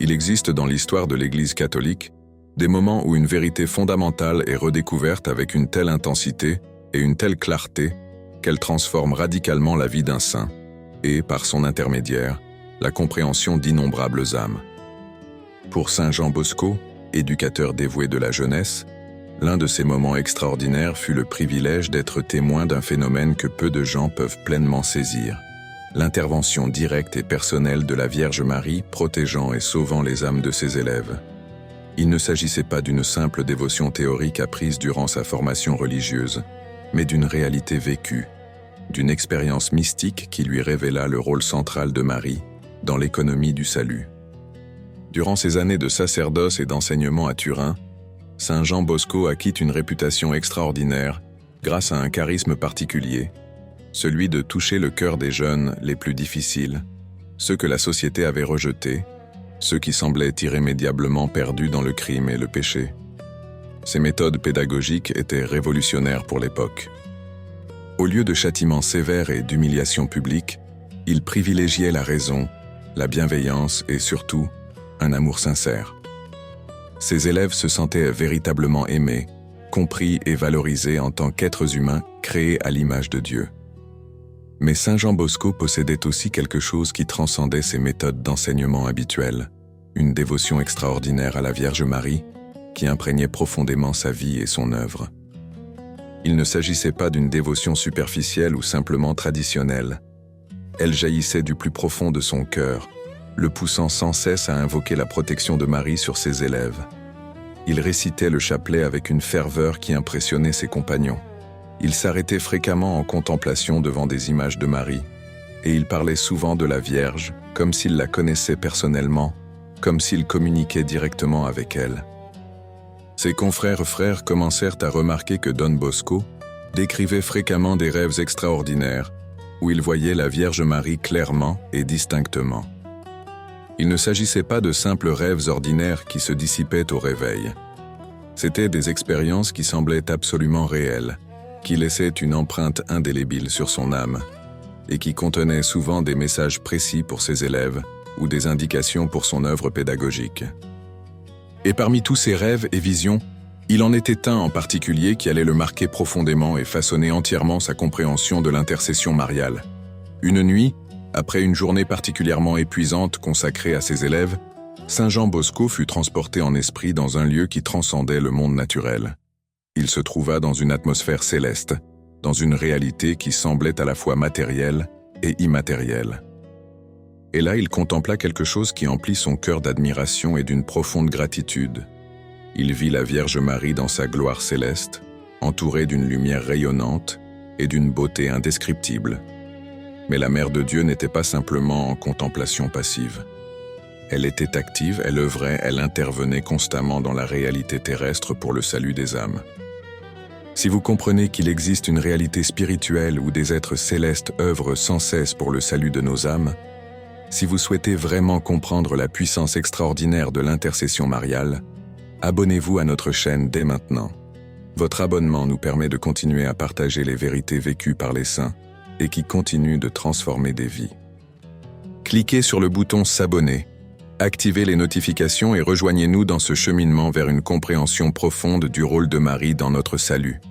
Il existe dans l'histoire de l'Église catholique des moments où une vérité fondamentale est redécouverte avec une telle intensité et une telle clarté qu'elle transforme radicalement la vie d'un saint et, par son intermédiaire, la compréhension d'innombrables âmes. Pour Saint Jean Bosco, éducateur dévoué de la jeunesse, l'un de ces moments extraordinaires fut le privilège d'être témoin d'un phénomène que peu de gens peuvent pleinement saisir, l'intervention directe et personnelle de la Vierge Marie protégeant et sauvant les âmes de ses élèves. Il ne s'agissait pas d'une simple dévotion théorique apprise durant sa formation religieuse, mais d'une réalité vécue, d'une expérience mystique qui lui révéla le rôle central de Marie dans l'économie du salut. Durant ses années de sacerdoce et d'enseignement à Turin, Saint Jean Bosco acquit une réputation extraordinaire grâce à un charisme particulier, celui de toucher le cœur des jeunes les plus difficiles, ceux que la société avait rejetés, ceux qui semblaient irrémédiablement perdus dans le crime et le péché. Ses méthodes pédagogiques étaient révolutionnaires pour l'époque. Au lieu de châtiments sévères et d'humiliations publiques, il privilégiait la raison, la bienveillance et surtout, un amour sincère. Ses élèves se sentaient véritablement aimés, compris et valorisés en tant qu'êtres humains créés à l'image de Dieu. Mais Saint Jean Bosco possédait aussi quelque chose qui transcendait ses méthodes d'enseignement habituelles, une dévotion extraordinaire à la Vierge Marie, qui imprégnait profondément sa vie et son œuvre. Il ne s'agissait pas d'une dévotion superficielle ou simplement traditionnelle. Elle jaillissait du plus profond de son cœur, le poussant sans cesse à invoquer la protection de Marie sur ses élèves. Il récitait le chapelet avec une ferveur qui impressionnait ses compagnons. Il s'arrêtait fréquemment en contemplation devant des images de Marie, et il parlait souvent de la Vierge, comme s'il la connaissait personnellement, comme s'il communiquait directement avec elle. Ses frères commencèrent à remarquer que Don Bosco décrivait fréquemment des rêves extraordinaires, où il voyait la Vierge Marie clairement et distinctement. Il ne s'agissait pas de simples rêves ordinaires qui se dissipaient au réveil. C'étaient des expériences qui semblaient absolument réelles, qui laissaient une empreinte indélébile sur son âme, et qui contenaient souvent des messages précis pour ses élèves ou des indications pour son œuvre pédagogique. Et parmi tous ces rêves et visions, il en était un en particulier qui allait le marquer profondément et façonner entièrement sa compréhension de l'intercession mariale. Une nuit, après une journée particulièrement épuisante consacrée à ses élèves, Saint Jean Bosco fut transporté en esprit dans un lieu qui transcendait le monde naturel. Il se trouva dans une atmosphère céleste, dans une réalité qui semblait à la fois matérielle et immatérielle. Et là, il contempla quelque chose qui emplit son cœur d'admiration et d'une profonde gratitude. Il vit la Vierge Marie dans sa gloire céleste, entourée d'une lumière rayonnante et d'une beauté indescriptible. Mais la Mère de Dieu n'était pas simplement en contemplation passive. Elle était active, elle œuvrait, elle intervenait constamment dans la réalité terrestre pour le salut des âmes. Si vous comprenez qu'il existe une réalité spirituelle où des êtres célestes œuvrent sans cesse pour le salut de nos âmes, si vous souhaitez vraiment comprendre la puissance extraordinaire de l'intercession mariale, abonnez-vous à notre chaîne dès maintenant. Votre abonnement nous permet de continuer à partager les vérités vécues par les saints et qui continuent de transformer des vies. Cliquez sur le bouton s'abonner, activez les notifications et rejoignez-nous dans ce cheminement vers une compréhension profonde du rôle de Marie dans notre salut.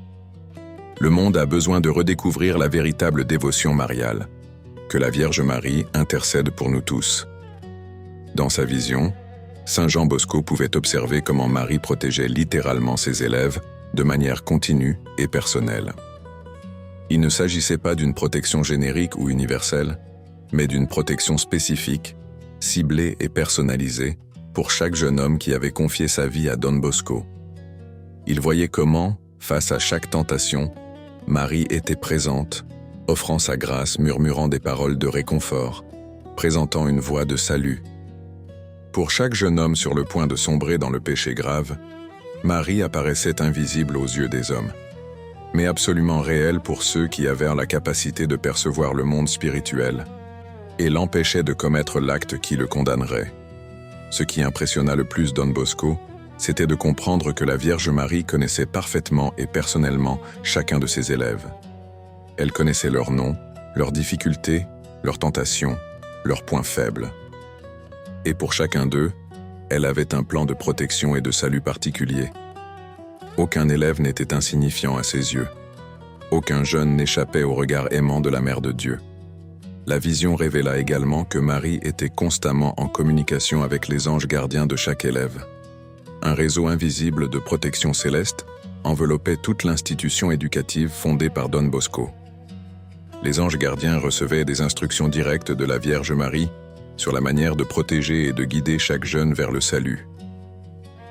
Le monde a besoin de redécouvrir la véritable dévotion mariale. Que la Vierge Marie intercède pour nous tous. Dans sa vision, Saint Jean Bosco pouvait observer comment Marie protégeait littéralement ses élèves de manière continue et personnelle. Il ne s'agissait pas d'une protection générique ou universelle, mais d'une protection spécifique, ciblée et personnalisée pour chaque jeune homme qui avait confié sa vie à Don Bosco. Il voyait comment, face à chaque tentation, Marie était présente, offrant sa grâce, murmurant des paroles de réconfort, présentant une voie de salut. Pour chaque jeune homme sur le point de sombrer dans le péché grave, Marie apparaissait invisible aux yeux des hommes, mais absolument réelle pour ceux qui avaient la capacité de percevoir le monde spirituel et l'empêchaient de commettre l'acte qui le condamnerait. Ce qui impressionna le plus Don Bosco, c'était de comprendre que la Vierge Marie connaissait parfaitement et personnellement chacun de ses élèves. Elle connaissait leurs noms, leurs difficultés, leurs tentations, leurs points faibles. Et pour chacun d'eux, Elle avait un plan de protection et de salut particulier. Aucun élève n'était insignifiant à ses yeux. Aucun jeune n'échappait au regard aimant de la Mère de Dieu. La vision révéla également que Marie était constamment en communication avec les anges gardiens de chaque élève. Un réseau invisible de protection céleste enveloppait toute l'institution éducative fondée par Don Bosco. Les anges gardiens recevaient des instructions directes de la Vierge Marie sur la manière de protéger et de guider chaque jeune vers le salut.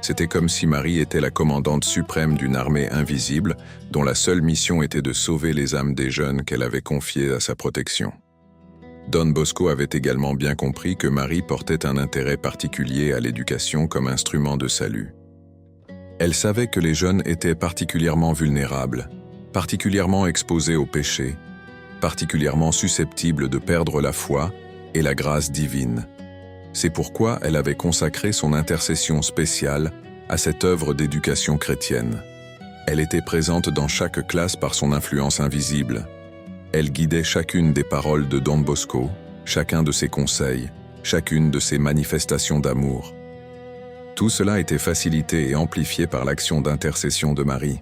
C'était comme si Marie était la commandante suprême d'une armée invisible dont la seule mission était de sauver les âmes des jeunes qu'elle avait confiés à sa protection. Don Bosco avait également bien compris que Marie portait un intérêt particulier à l'éducation comme instrument de salut. Elle savait que les jeunes étaient particulièrement vulnérables, particulièrement exposés au péché, particulièrement susceptibles de perdre la foi et la grâce divine. C'est pourquoi elle avait consacré son intercession spéciale à cette œuvre d'éducation chrétienne. Elle était présente dans chaque classe par son influence invisible. Elle guidait chacune des paroles de Don Bosco, chacun de ses conseils, chacune de ses manifestations d'amour. Tout cela était facilité et amplifié par l'action d'intercession de Marie.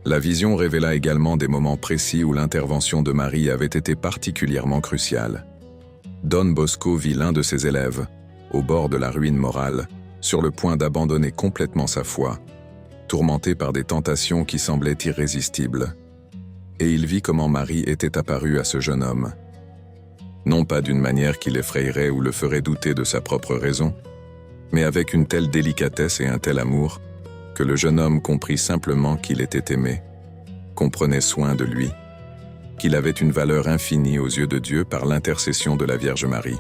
La vision révéla également des moments précis où l'intervention de Marie avait été particulièrement cruciale. Don Bosco vit l'un de ses élèves, au bord de la ruine morale, sur le point d'abandonner complètement sa foi, tourmenté par des tentations qui semblaient irrésistibles. Et il vit comment Marie était apparue à ce jeune homme. Non pas d'une manière qui l'effrayerait ou le ferait douter de sa propre raison, mais avec une telle délicatesse et un tel amour, que le jeune homme comprit simplement qu'il était aimé, qu'on prenait soin de lui, qu'il avait une valeur infinie aux yeux de Dieu par l'intercession de la Vierge Marie.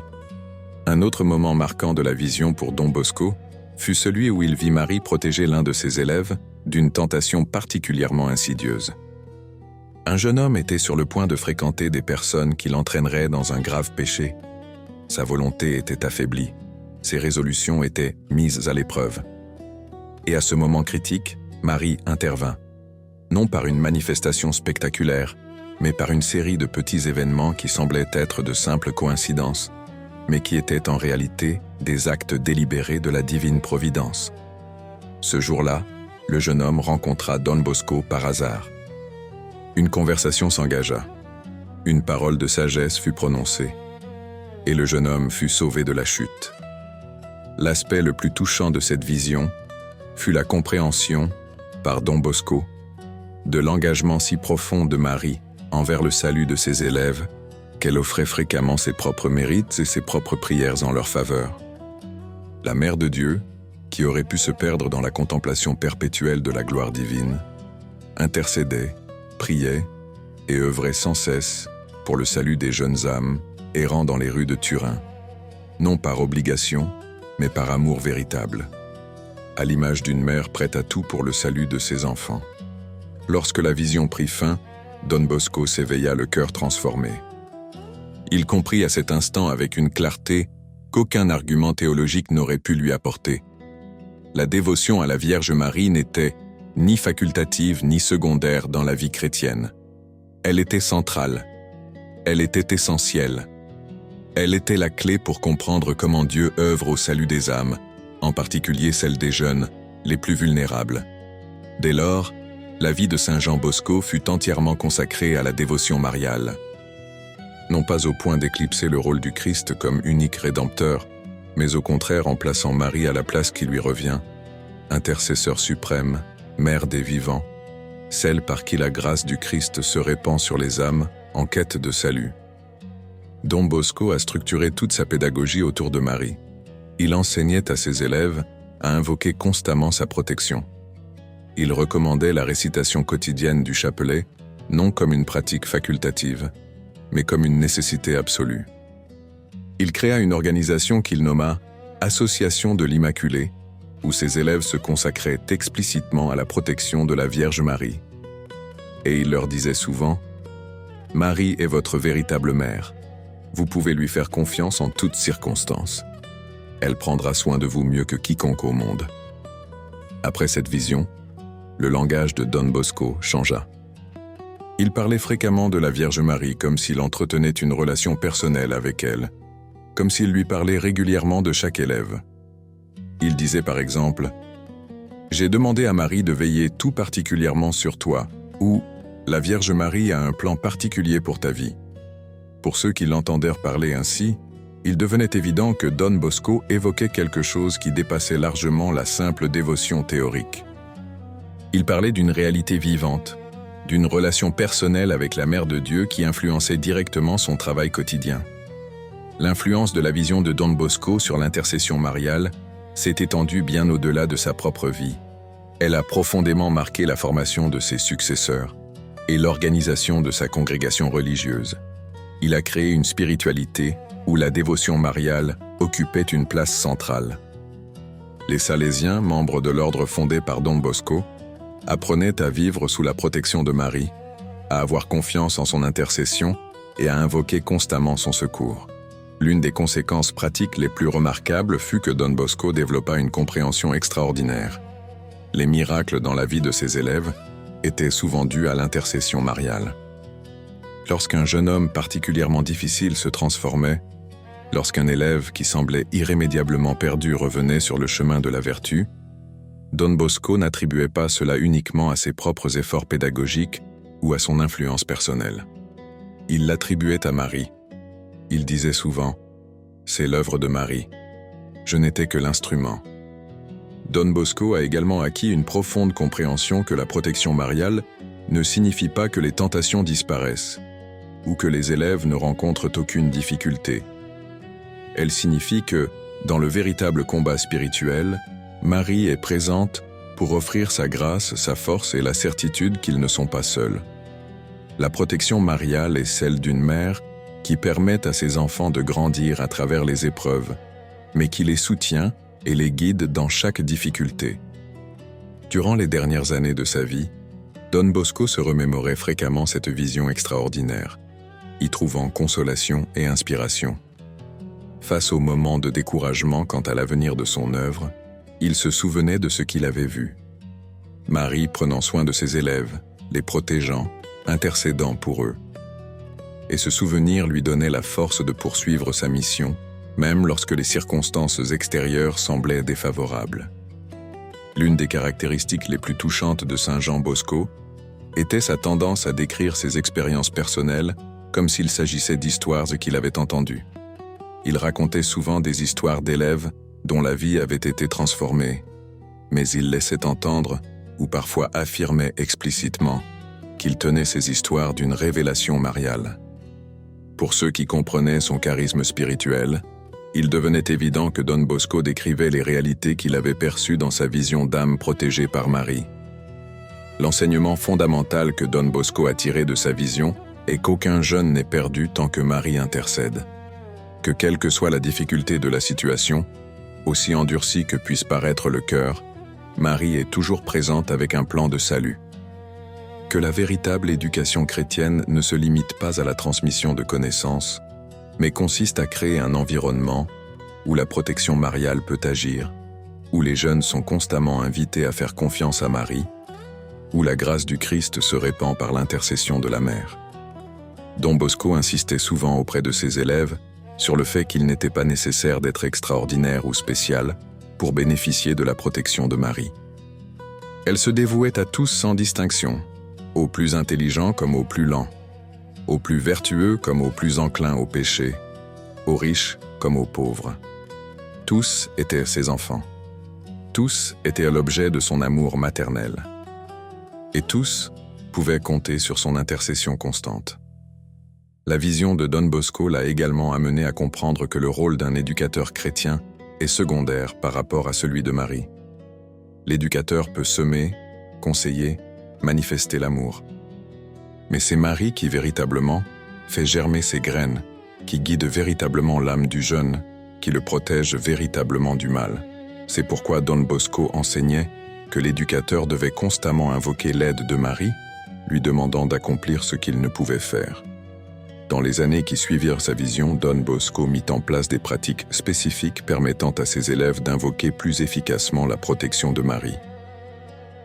Un autre moment marquant de la vision pour Don Bosco fut celui où il vit Marie protéger l'un de ses élèves d'une tentation particulièrement insidieuse. Un jeune homme était sur le point de fréquenter des personnes qui l'entraîneraient dans un grave péché. Sa volonté était affaiblie, ses résolutions étaient mises à l'épreuve. Et à ce moment critique, Marie intervint, non par une manifestation spectaculaire, mais par une série de petits événements qui semblaient être de simples coïncidences, mais qui étaient en réalité des actes délibérés de la divine providence. Ce jour-là, le jeune homme rencontra Don Bosco par hasard. Une conversation s'engagea, une parole de sagesse fut prononcée, et le jeune homme fut sauvé de la chute. L'aspect le plus touchant de cette vision fut la compréhension, par Don Bosco, de l'engagement si profond de Marie envers le salut de ses élèves, qu'elle offrait fréquemment ses propres mérites et ses propres prières en leur faveur. La Mère de Dieu, qui aurait pu se perdre dans la contemplation perpétuelle de la gloire divine, intercédait, priait et œuvrait sans cesse pour le salut des jeunes âmes errant dans les rues de Turin, non par obligation, mais par amour véritable, à l'image d'une mère prête à tout pour le salut de ses enfants. Lorsque la vision prit fin, Don Bosco s'éveilla le cœur transformé. Il comprit à cet instant avec une clarté qu'aucun argument théologique n'aurait pu lui apporter. La dévotion à la Vierge Marie n'était ni facultative ni secondaire dans la vie chrétienne. Elle était centrale. Elle était essentielle. Elle était la clé pour comprendre comment Dieu œuvre au salut des âmes, en particulier celles des jeunes, les plus vulnérables. Dès lors, la vie de Saint Jean Bosco fut entièrement consacrée à la dévotion mariale. Non pas au point d'éclipser le rôle du Christ comme unique rédempteur, mais au contraire en plaçant Marie à la place qui lui revient, intercesseur suprême, mère des vivants, celle par qui la grâce du Christ se répand sur les âmes en quête de salut. Don Bosco a structuré toute sa pédagogie autour de Marie. Il enseignait à ses élèves à invoquer constamment sa protection. Il recommandait la récitation quotidienne du chapelet, non comme une pratique facultative, mais comme une nécessité absolue. Il créa une organisation qu'il nomma « Association de l'Immaculée », où ses élèves se consacraient explicitement à la protection de la Vierge Marie. Et il leur disait souvent « Marie est votre véritable mère. Vous pouvez lui faire confiance en toutes circonstances. Elle prendra soin de vous mieux que quiconque au monde. » Après cette vision, le langage de Don Bosco changea. Il parlait fréquemment de la Vierge Marie comme s'il entretenait une relation personnelle avec elle, comme s'il lui parlait régulièrement de chaque élève. Il disait disait par exemple « J'ai demandé à Marie de veiller tout particulièrement sur toi » ou « La Vierge Marie a un plan particulier pour ta vie ». Pour ceux qui l'entendèrent parler ainsi, il devenait évident que Don Bosco évoquait quelque chose qui dépassait largement la simple dévotion théorique. Il parlait d'une réalité vivante, d'une relation personnelle avec la Mère de Dieu qui influençait directement son travail quotidien. L'influence de la vision de Don Bosco sur l'intercession mariale s'est étendue bien au-delà de sa propre vie. Elle a profondément marqué la formation de ses successeurs et l'organisation de sa congrégation religieuse. Il a créé une spiritualité où la dévotion mariale occupait une place centrale. Les Salésiens, membres de l'ordre fondé par Don Bosco, apprenaient à vivre sous la protection de Marie, à avoir confiance en son intercession et à invoquer constamment son secours. L'une des conséquences pratiques les plus remarquables fut que Don Bosco développa une compréhension extraordinaire. Les miracles dans la vie de ses élèves étaient souvent dus à l'intercession mariale. Lorsqu'un jeune homme particulièrement difficile se transformait, lorsqu'un élève qui semblait irrémédiablement perdu revenait sur le chemin de la vertu, Don Bosco n'attribuait pas cela uniquement à ses propres efforts pédagogiques ou à son influence personnelle. Il l'attribuait à Marie. Il disait souvent « C'est l'œuvre de Marie. Je n'étais que l'instrument. » Don Bosco a également acquis une profonde compréhension que la protection mariale ne signifie pas que les tentations disparaissent ou que les élèves ne rencontrent aucune difficulté. Elle signifie que, dans le véritable combat spirituel, Marie est présente pour offrir sa grâce, sa force et la certitude qu'ils ne sont pas seuls. La protection mariale est celle d'une mère qui permet à ses enfants de grandir à travers les épreuves, mais qui les soutient et les guide dans chaque difficulté. Durant les dernières années de sa vie, Don Bosco se remémorait fréquemment cette vision extraordinaire, y trouvant consolation et inspiration. Face aux moments de découragement quant à l'avenir de son œuvre, il se souvenait de ce qu'il avait vu. Marie prenant soin de ses élèves, les protégeant, intercédant pour eux. Et ce souvenir lui donnait la force de poursuivre sa mission, même lorsque les circonstances extérieures semblaient défavorables. L'une des caractéristiques les plus touchantes de Saint Jean Bosco était sa tendance à décrire ses expériences personnelles comme s'il s'agissait d'histoires qu'il avait entendues. Il racontait souvent des histoires d'élèves dont la vie avait été transformée, mais il laissait entendre, ou parfois affirmait explicitement, qu'il tenait ces histoires d'une révélation mariale. Pour ceux qui comprenaient son charisme spirituel, il devenait évident que Don Bosco décrivait les réalités qu'il avait perçues dans sa vision d'âme protégée par Marie. L'enseignement fondamental que Don Bosco a tiré de sa vision est qu'aucun jeune n'est perdu tant que Marie intercède. Que quelle que soit la difficulté de la situation, aussi endurcie que puisse paraître le cœur, Marie est toujours présente avec un plan de salut. Que la véritable éducation chrétienne ne se limite pas à la transmission de connaissances, mais consiste à créer un environnement où la protection mariale peut agir, où les jeunes sont constamment invités à faire confiance à Marie, où la grâce du Christ se répand par l'intercession de la Mère. Don Bosco insistait souvent auprès de ses élèves sur le fait qu'il n'était pas nécessaire d'être extraordinaire ou spécial pour bénéficier de la protection de Marie. Elle se dévouait à tous sans distinction, aux plus intelligents comme aux plus lents, aux plus vertueux comme aux plus enclins au péché, aux riches comme aux pauvres. Tous étaient ses enfants. Tous étaient l'objet de son amour maternel. Et tous pouvaient compter sur son intercession constante. La vision de Don Bosco l'a également amené à comprendre que le rôle d'un éducateur chrétien est secondaire par rapport à celui de Marie. L'éducateur peut semer, conseiller, manifester l'amour. Mais c'est Marie qui véritablement fait germer ses graines, qui guide véritablement l'âme du jeune, qui le protège véritablement du mal. C'est pourquoi Don Bosco enseignait que l'éducateur devait constamment invoquer l'aide de Marie, lui demandant d'accomplir ce qu'il ne pouvait faire. Dans les années qui suivirent sa vision, Don Bosco mit en place des pratiques spécifiques permettant à ses élèves d'invoquer plus efficacement la protection de Marie.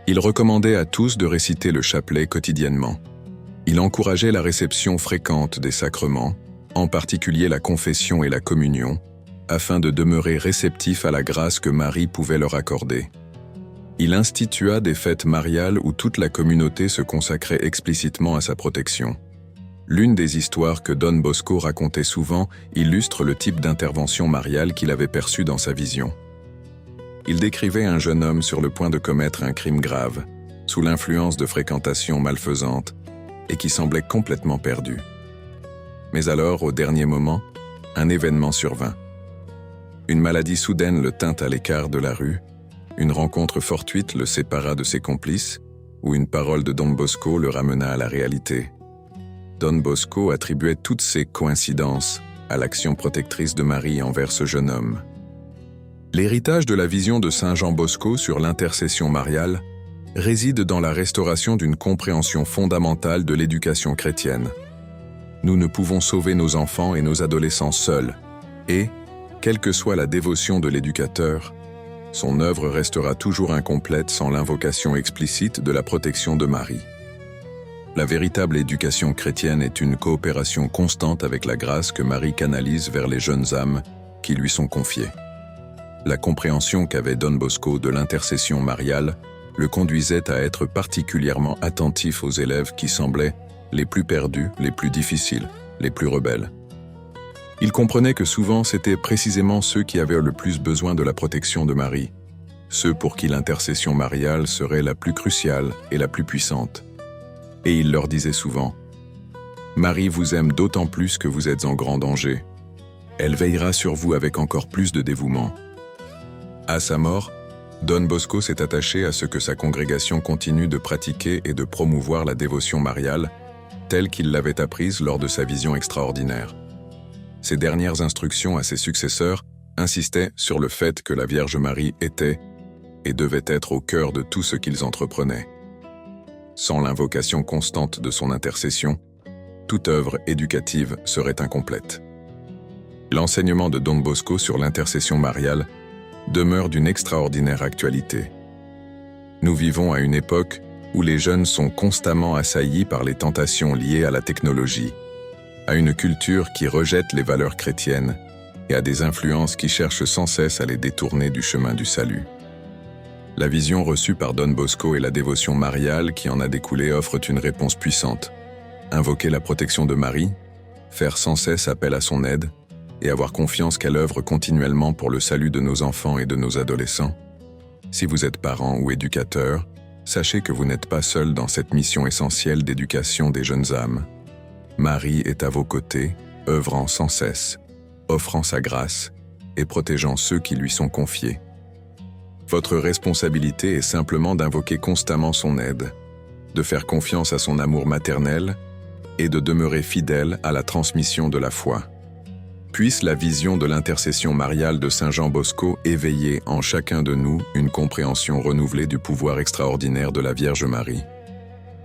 Il recommandait à tous de réciter le chapelet quotidiennement. Il encourageait la réception fréquente des sacrements, en particulier la confession et la communion, afin de demeurer réceptifs à la grâce que Marie pouvait leur accorder. Il institua des fêtes mariales où toute la communauté se consacrait explicitement à sa protection. L'une des histoires que Don Bosco racontait souvent illustre le type d'intervention mariale qu'il avait perçu dans sa vision. Il décrivait un jeune homme sur le point de commettre un crime grave, sous l'influence de fréquentations malfaisantes, et qui semblait complètement perdu. Mais alors, au dernier moment, un événement survint. Une maladie soudaine le tint à l'écart de la rue, une rencontre fortuite le sépara de ses complices, ou une parole de Don Bosco le ramena à la réalité. Don Bosco attribuait toutes ces coïncidences à l'action protectrice de Marie envers ce jeune homme. L'héritage de la vision de Saint Jean Bosco sur l'intercession mariale réside dans la restauration d'une compréhension fondamentale de l'éducation chrétienne. Nous ne pouvons sauver nos enfants et nos adolescents seuls, et, quelle que soit la dévotion de l'éducateur, son œuvre restera toujours incomplète sans l'invocation explicite de la protection de Marie. La véritable éducation chrétienne est une coopération constante avec la grâce que Marie canalise vers les jeunes âmes qui lui sont confiées. La compréhension qu'avait Don Bosco de l'intercession mariale le conduisait à être particulièrement attentif aux élèves qui semblaient les plus perdus, les plus difficiles, les plus rebelles. Il comprenait que souvent c'étaient précisément ceux qui avaient le plus besoin de la protection de Marie, ceux pour qui l'intercession mariale serait la plus cruciale et la plus puissante. Et il leur disait souvent « Marie vous aime d'autant plus que vous êtes en grand danger. Elle veillera sur vous avec encore plus de dévouement. » À sa mort, Don Bosco s'est attaché à ce que sa congrégation continue de pratiquer et de promouvoir la dévotion mariale, telle qu'il l'avait apprise lors de sa vision extraordinaire. Ses dernières instructions à ses successeurs insistaient sur le fait que la Vierge Marie était et devait être au cœur de tout ce qu'ils entreprenaient. Sans l'invocation constante de son intercession, toute œuvre éducative serait incomplète. L'enseignement de Don Bosco sur l'intercession mariale demeure d'une extraordinaire actualité. Nous vivons à une époque où les jeunes sont constamment assaillis par les tentations liées à la technologie, à une culture qui rejette les valeurs chrétiennes et à des influences qui cherchent sans cesse à les détourner du chemin du salut. La vision reçue par Don Bosco et la dévotion mariale qui en a découlé offrent une réponse puissante. Invoquer la protection de Marie, faire sans cesse appel à son aide, et avoir confiance qu'elle œuvre continuellement pour le salut de nos enfants et de nos adolescents. Si vous êtes parent ou éducateur, sachez que vous n'êtes pas seul dans cette mission essentielle d'éducation des jeunes âmes. Marie est à vos côtés, œuvrant sans cesse, offrant sa grâce et protégeant ceux qui lui sont confiés. Votre responsabilité est simplement d'invoquer constamment son aide, de faire confiance à son amour maternel et de demeurer fidèle à la transmission de la foi. Puisse la vision de l'intercession mariale de Saint Jean Bosco éveiller en chacun de nous une compréhension renouvelée du pouvoir extraordinaire de la Vierge Marie.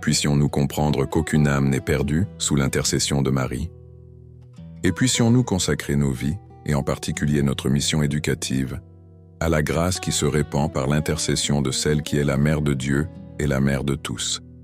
Puissions-nous comprendre qu'aucune âme n'est perdue sous l'intercession de Marie. Et puissions-nous consacrer nos vies, et en particulier notre mission éducative, à la grâce qui se répand par l'intercession de celle qui est la Mère de Dieu et la Mère de tous.